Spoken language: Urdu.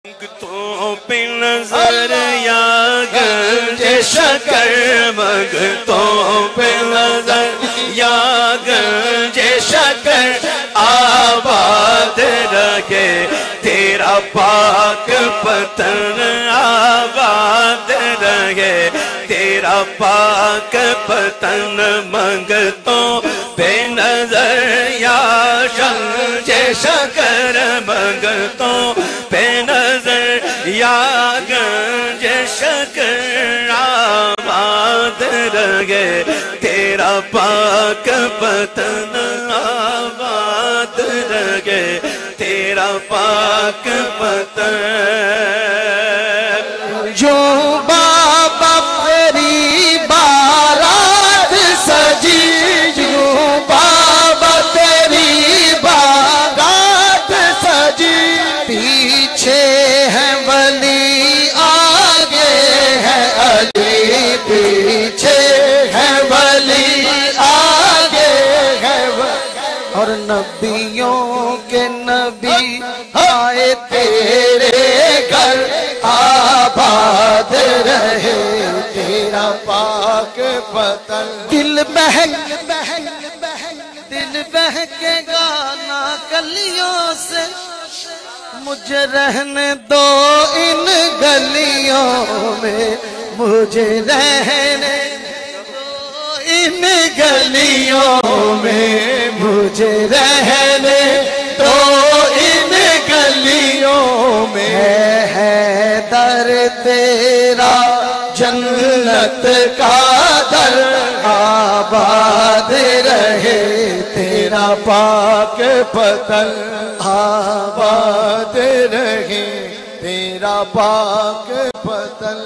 منگتوں پہ نظر یا گنج شکر، منگتوں پہ نظر یا گنج شکر، آباد رہے تیرا پاک پتن، آباد رہے تیرا پاک پتن، منگتوں پہ نظر یا گنج شکر، منگتوں پہ نظر یا گنج شکر، آباد رہے تیرا پاک پتن، آباد رہے تیرا پاک پتن۔ جو بابا تیری بارات سجی، جو بابا تیری بارات سجی، پیچھے ہے ولی آگے ہے علی، پیچھے ہے ولی آگے ہے ولی، اور نبیوں کے نبی آئے تیرے گھر، آباد رہے تیرا پاک پتن۔ دل بہکے گانا گلیوں سے، مجھے رہنے دو ان گلیوں میں، مجھے رہنے دو ان گلیوں میں، مجھے رہنے دو ان گلیوں میں، ہے در تیرا جنت کا در، آباد رہے تیرا پاک پتن، آباد رہے تیرا پاک پتن۔